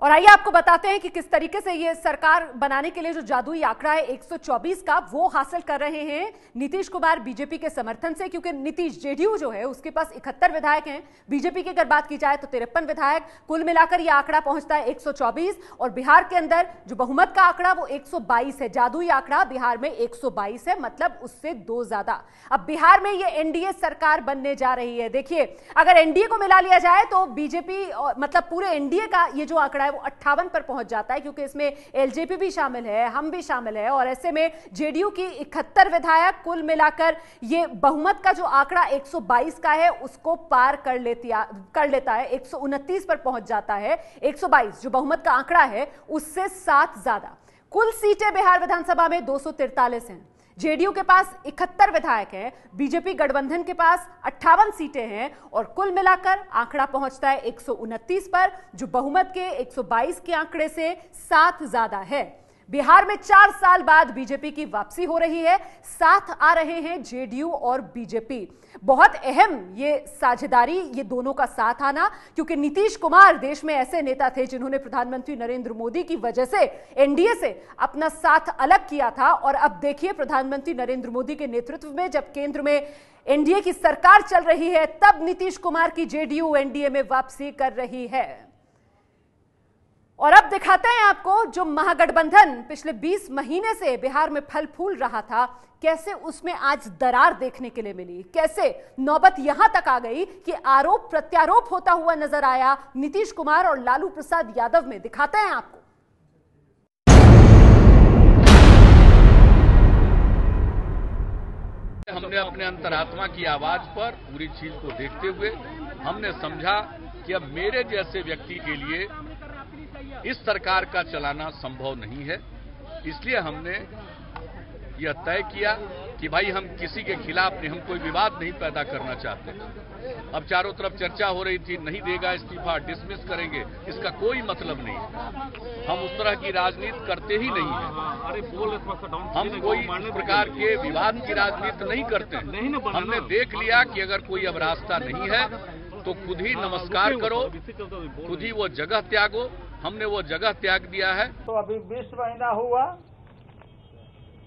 और आइए आपको बताते हैं कि किस तरीके से ये सरकार बनाने के लिए जो जादुई आंकड़ा है 124 का, वो हासिल कर रहे हैं नीतीश कुमार बीजेपी के समर्थन से। क्योंकि नीतीश जेडीयू जो है उसके पास 71 विधायक हैं, बीजेपी की अगर बात की जाए तो 53 विधायक, कुल मिलाकर ये आंकड़ा पहुंचता है 124। और बिहार के अंदर जो बहुमत का आंकड़ा वो 122 है। जादुई आंकड़ा बिहार में 122 है, मतलब उससे 2 ज्यादा। अब बिहार में ये एनडीए सरकार बनने जा रही है। देखिए, अगर एनडीए को मिला लिया जाए तो बीजेपी मतलब पूरे एनडीए का ये जो आंकड़ा है वो 58 पर पहुंच जाता है, क्योंकि इसमें एलजेपी भी शामिल है, हम भी शामिल है। और ऐसे में जेडीयू की 71 विधायक, कुल मिलाकर ये बहुमत का जो आंकड़ा 122 का है उसको पार कर लेता है, 129 पर पहुंच जाता है। 122 जो बहुमत का आंकड़ा है उससे 7 ज्यादा। कुल सीटें बिहार विधानसभा में 243 हैं। जेडीयू के पास 71 विधायक हैं, बीजेपी गठबंधन के पास 58 सीटें हैं और कुल मिलाकर आंकड़ा पहुंचता है 129 पर, जो बहुमत के 122 के आंकड़े से 7 ज्यादा है। बिहार में 4 साल बाद बीजेपी की वापसी हो रही है, साथ आ रहे हैं जेडीयू और बीजेपी। बहुत अहम ये साझेदारी, ये दोनों का साथ आना, क्योंकि नीतीश कुमार देश में ऐसे नेता थे जिन्होंने प्रधानमंत्री नरेंद्र मोदी की वजह से एनडीए से अपना साथ अलग किया था। और अब देखिए, प्रधानमंत्री नरेंद्र मोदी के नेतृत्व में जब केंद्र में एनडीए की सरकार चल रही है, तब नीतीश कुमार की जेडीयू एनडीए में वापसी कर रही है। और अब दिखाते हैं आपको जो महागठबंधन पिछले 20 महीने से बिहार में फल फूल रहा था, कैसे उसमें आज दरार देखने के लिए मिली, कैसे नौबत यहां तक आ गई कि आरोप प्रत्यारोप होता हुआ नजर आया नीतीश कुमार और लालू प्रसाद यादव में। दिखाते हैं आपको। हमने अपने अंतरात्मा की आवाज पर पूरी चीज को देखते हुए हमने समझा कि अब मेरे जैसे व्यक्ति के लिए इस सरकार का चलाना संभव नहीं है। इसलिए हमने यह तय किया कि भाई हम किसी के खिलाफ नहीं, हम कोई विवाद नहीं पैदा करना चाहते। अब चारों तरफ चर्चा हो रही थी, नहीं देगा इस्तीफा, डिसमिस करेंगे, इसका कोई मतलब नहीं है। हम उस तरह की राजनीति करते ही नहीं है। हम कोई इस प्रकार के विवाद की राजनीति नहीं करते। हमने देख लिया कि अगर कोई अब रास्ता नहीं है तो खुद ही नमस्कार करो, खुद ही वो जगह त्यागो। हमने वो जगह त्याग दिया है। तो अभी 20 महीना हुआ,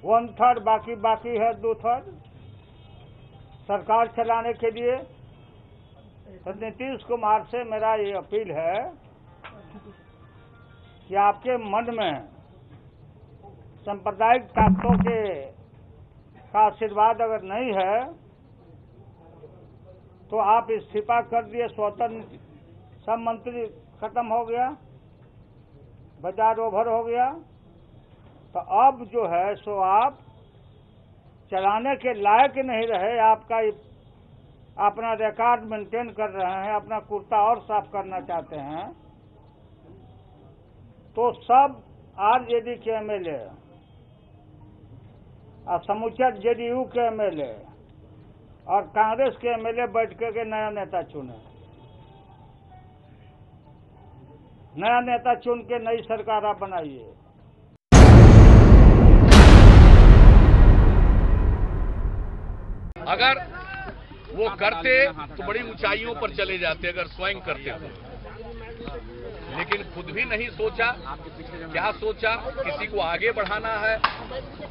1/3 बाकी है, 2/3 सरकार चलाने के लिए। तो नीतीश कुमार से मेरा ये अपील है कि आपके मन में सांप्रदायिक ताकतों का आशीर्वाद अगर नहीं है तो आप इस्तीफा कर दिए, स्वतंत्र सब मंत्री खत्म हो गया, बाजार ओवर हो गया। तो अब जो है सो आप चलाने के लायक नहीं रहे। आपका अपना रिकॉर्ड मेंटेन कर रहे हैं, अपना कुर्ता और साफ करना चाहते हैं। तो सब आरजेडी के एमएलए और समूचा जेडीयू के एमएलए और कांग्रेस के एमएलए बैठ के नया नेता चुने, नया नेता चुन के नई सरकार आप बनाइए। अगर वो करते तो बड़ी ऊंचाइयों पर चले जाते, अगर स्वयं करते तो। लेकिन खुद भी नहीं सोचा। क्या सोचा? किसी को आगे बढ़ाना है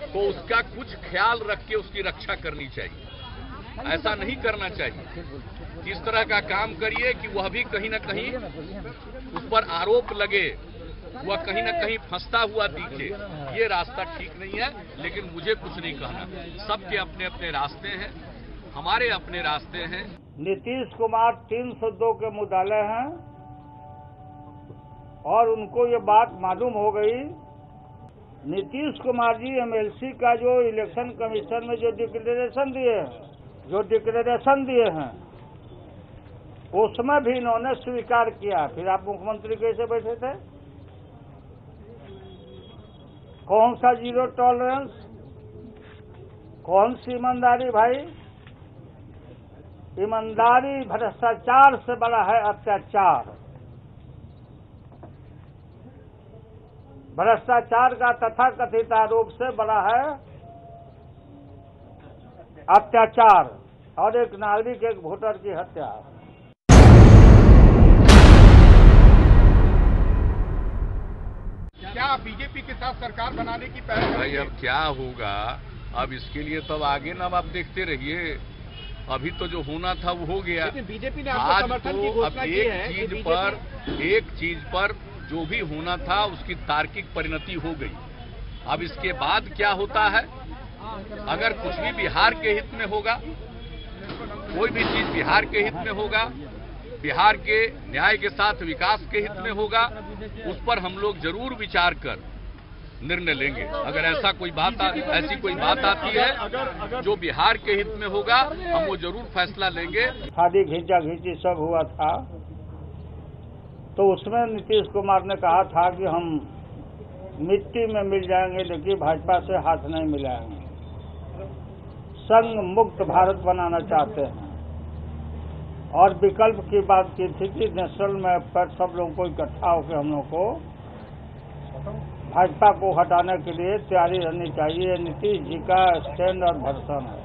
तो उसका कुछ ख्याल रख के उसकी रक्षा करनी चाहिए। ऐसा नहीं करना चाहिए। इस तरह का काम करिए कि वह भी कहीं न कहीं उस पर आरोप लगे, वह कहीं न कहीं फंसता हुआ दिखे। ये रास्ता ठीक नहीं है। लेकिन मुझे कुछ नहीं कहना, सबके अपने अपने रास्ते हैं, हमारे अपने रास्ते हैं। नीतीश कुमार 302 के मुद्दाले हैं और उनको ये बात मालूम हो गई। नीतीश कुमार जी एमएलसी का जो इलेक्शन कमीशन में जो डिक्लेरेशन दिए हैं उसमें भी इन्होंने स्वीकार किया। फिर आप मुख्यमंत्री कैसे बैठे थे? कौन सा जीरो टॉलरेंस, कौन सी ईमानदारी भाई? ईमानदारी भ्रष्टाचार से बड़ा है अत्याचार। भ्रष्टाचार का तथाकथित आरोप से बड़ा है अत्याचार और एक नागरिक, एक वोटर की हत्या। के साथ सरकार बनाने की पहल। भाई अब क्या होगा, अब इसके लिए तो आगे ना आप देखते रहिए। अभी तो जो होना था वो हो गया। लेकिन बीजेपी ने आपको समर्थन की घोषणा की है। एक चीज पर जो भी होना था उसकी तार्किक परिणति हो गई। अब इसके बाद क्या होता है, अगर कुछ भी बिहार के हित में होगा, कोई भी चीज बिहार के हित में होगा, बिहार के न्याय के साथ विकास के हित में होगा, उस पर हम लोग जरूर विचार कर निर्णय लेंगे। अगर ऐसी कोई बात आती है जो बिहार के हित में होगा, हम वो जरूर फैसला लेंगे। खादी घींचा घींची सब हुआ था, तो उसमें नीतीश कुमार ने कहा था कि हम मिट्टी में मिल जाएंगे लेकिन भाजपा से हाथ नहीं मिलाएंगे। संघ मुक्त भारत बनाना चाहते हैं और विकल्प की बात की थी कि नेशनल मैप पर सब लोगों को इकट्ठा होकर हम लोग को भाजपा को हटाने के लिए तैयारी रहनी चाहिए। नीतीश जी का स्टैंड और भर्सन है।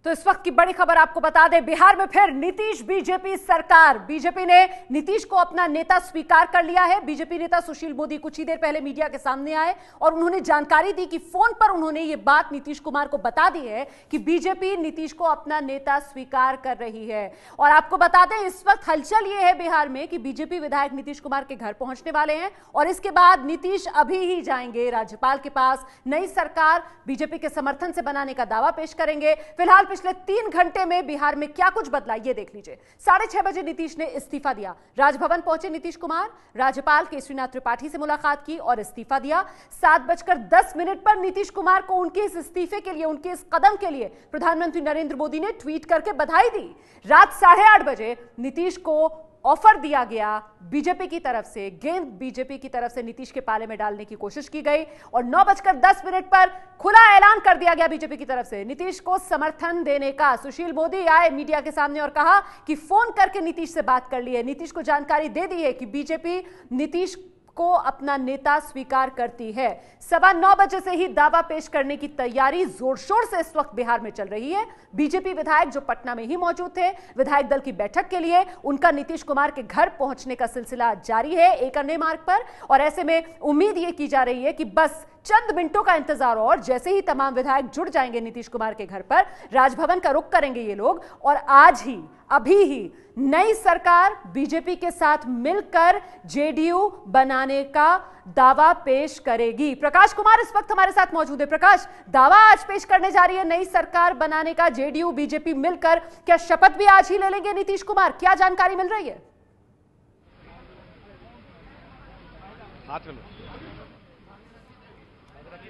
तो इस वक्त की बड़ी खबर आपको बता दें, बिहार में फिर नीतीश बीजेपी सरकार। बीजेपी ने नीतीश को अपना नेता स्वीकार कर लिया है। बीजेपी नेता सुशील मोदी कुछ ही देर पहले मीडिया के सामने आए और उन्होंने जानकारी दी कि फोन पर उन्होंने ये बात नीतीश कुमार को बता दी है कि बीजेपी नीतीश को अपना नेता स्वीकार कर रही है। और आपको बता दें, इस वक्त हलचल ये है बिहार में कि बीजेपी विधायक नीतीश कुमार के घर पहुंचने वाले हैं और इसके बाद नीतीश अभी ही जाएंगे राज्यपाल के पास। नई सरकार बीजेपी के समर्थन से बनाने का दावा पेश करेंगे। फिलहाल पिछले 3 घंटे में बिहार में क्या कुछ बदला, ये देख लीजिए। 6:30 बजे नीतीश ने इस्तीफा दिया। राजभवन पहुंचे नीतीश कुमार, राज्यपाल केसरीनाथ त्रिपाठी से मुलाकात की और इस्तीफा दिया। 7:10 पर नीतीश कुमार को उनके इस इस्तीफे के लिए, उनके इस कदम के लिए प्रधानमंत्री नरेंद्र मोदी ने ट्वीट करके बधाई दी। रात 8:30 बजे नीतीश को ऑफर दिया गया बीजेपी की तरफ से, गेंद बीजेपी की तरफ से नीतीश के पाले में डालने की कोशिश की गई और 9:10 पर खुला ऐलान कर दिया गया बीजेपी की तरफ से नीतीश को समर्थन देने का। सुशील मोदी आए मीडिया के सामने और कहा कि फोन करके नीतीश से बात कर ली है, नीतीश को जानकारी दे दी है कि बीजेपी नीतीश को अपना नेता स्वीकार करती है। 9:15 बजे से ही दावा पेश करने की तैयारी जोर शोर से इस वक्त बिहार में चल रही है। बीजेपी विधायक जो पटना में ही मौजूद थे, विधायक दल की बैठक के लिए उनका नीतीश कुमार के घर पहुंचने का सिलसिला जारी है एक अन्य मार्ग पर। और ऐसे में उम्मीद यह की जा रही है कि बस चंद मिनटों का इंतजार और जैसे ही तमाम विधायक जुड़ जाएंगे नीतीश कुमार के घर पर, राजभवन का रुख करेंगे ये लोग और आज ही, अभी ही नई सरकार बीजेपी के साथ मिलकर जेडीयू बनाने का दावा पेश करेगी। प्रकाश कुमार इस वक्त हमारे साथ मौजूद है। प्रकाश, दावा आज पेश करने जा रही है नई सरकार बनाने का, जेडीयू बीजेपी मिलकर। क्या शपथ भी आज ही ले लेंगे नीतीश कुमार? क्या जानकारी मिल रही है?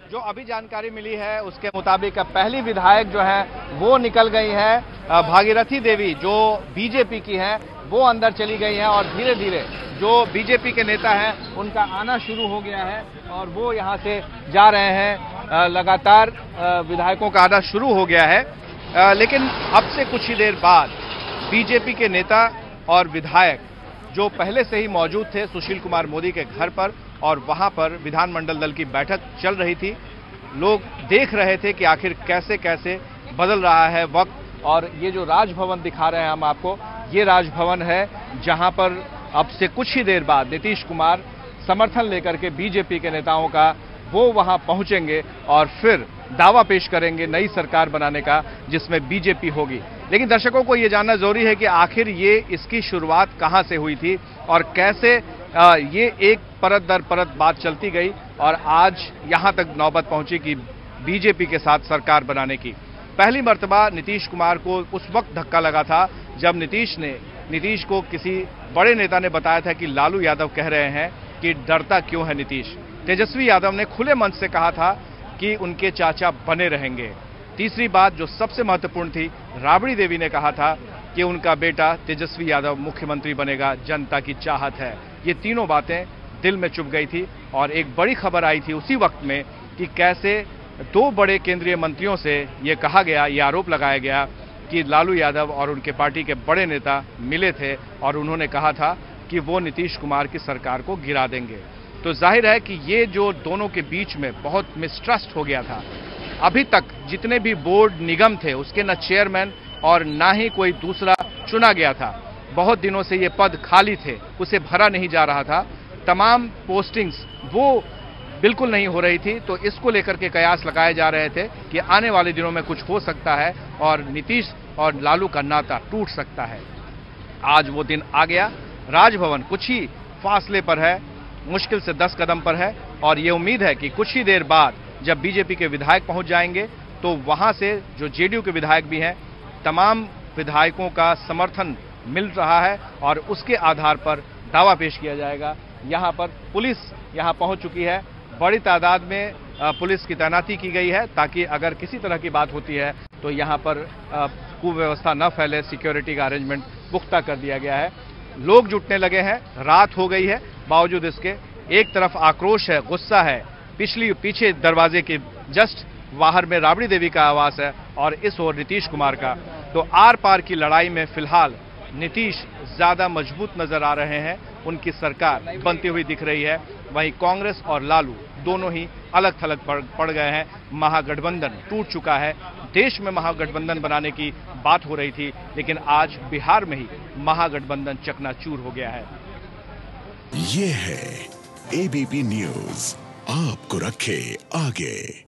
जो अभी जानकारी मिली है उसके मुताबिक पहली विधायक जो है वो निकल गई है, भागीरथी देवी जो बीजेपी की हैं वो अंदर चली गई हैं और धीरे धीरे जो बीजेपी के नेता हैं उनका आना शुरू हो गया है और वो यहां से जा रहे हैं। लगातार विधायकों का आना शुरू हो गया है, लेकिन अब से कुछ ही देर बाद बीजेपी के नेता और विधायक जो पहले से ही मौजूद थे सुशील कुमार मोदी के घर पर और वहां पर विधानमंडल दल की बैठक चल रही थी, लोग देख रहे थे कि आखिर कैसे कैसे बदल रहा है वक्त। और ये जो राजभवन दिखा रहे हैं हम आपको, ये राजभवन है जहां पर अब से कुछ ही देर बाद नीतीश कुमार समर्थन लेकर के बीजेपी के नेताओं का वो वहां पहुंचेंगे और फिर दावा पेश करेंगे नई सरकार बनाने का जिसमें बीजेपी होगी। लेकिन दर्शकों को ये जानना जरूरी है कि आखिर ये इसकी शुरुआत कहां से हुई थी और कैसे ये एक परत दर परत बात चलती गई और आज यहां तक नौबत पहुंची कि बीजेपी के साथ सरकार बनाने की। पहली मर्तबा नीतीश कुमार को उस वक्त धक्का लगा था जब नीतीश को किसी बड़े नेता ने बताया था कि लालू यादव कह रहे हैं कि डरता क्यों है नीतीश। तेजस्वी यादव ने खुले मन से कहा था कि उनके चाचा बने रहेंगे। तीसरी बात जो सबसे महत्वपूर्ण थी, राबड़ी देवी ने कहा था कि उनका बेटा तेजस्वी यादव मुख्यमंत्री बनेगा, जनता की चाहत है। ये तीनों बातें दिल में चुभ गई थी और एक बड़ी खबर आई थी उसी वक्त में कि कैसे 2 बड़े केंद्रीय मंत्रियों से ये कहा गया, ये आरोप लगाया गया कि लालू यादव और उनके पार्टी के बड़े नेता मिले थे और उन्होंने कहा था कि वो नीतीश कुमार की सरकार को गिरा देंगे। तो जाहिर है कि ये जो दोनों के बीच में बहुत मिसट्रस्ट हो गया था। अभी तक जितने भी बोर्ड निगम थे उसके न चेयरमैन और ना ही कोई दूसरा चुना गया था। बहुत दिनों से ये पद खाली थे, उसे भरा नहीं जा रहा था, तमाम पोस्टिंग्स वो बिल्कुल नहीं हो रही थी, तो इसको लेकर के कयास लगाए जा रहे थे कि आने वाले दिनों में कुछ हो सकता है और नीतीश और लालू का नाता टूट सकता है। आज वो दिन आ गया। राजभवन कुछ ही फासले पर है, मुश्किल से 10 कदम पर है और ये उम्मीद है कि कुछ ही देर बाद जब बीजेपी के विधायक पहुंच जाएंगे तो वहां से जो जेडीयू के विधायक भी हैं, तमाम विधायकों का समर्थन मिल रहा है और उसके आधार पर दावा पेश किया जाएगा। यहां पर पुलिस यहां पहुंच चुकी है, बड़ी तादाद में पुलिस की तैनाती की गई है ताकि अगर किसी तरह की बात होती है तो यहां पर कुव्यवस्था न फैले, सिक्योरिटी का अरेंजमेंट पुख्ता कर दिया गया है। लोग जुटने लगे हैं, रात हो गई है, बावजूद इसके एक तरफ आक्रोश है, गुस्सा है, पीछे दरवाजे के जस्ट बाहर में राबड़ी देवी का आवास है और इस ओर नीतीश कुमार का। तो आर पार की लड़ाई में फिलहाल नीतीश ज्यादा मजबूत नजर आ रहे हैं, उनकी सरकार बनती हुई दिख रही है। वहीं कांग्रेस और लालू दोनों ही अलग थलग पड़ गए हैं, महागठबंधन टूट चुका है। देश में महागठबंधन बनाने की बात हो रही थी, लेकिन आज बिहार में ही महागठबंधन चकनाचूर हो गया है। ये है एबीपी न्यूज, आपको रखे आगे।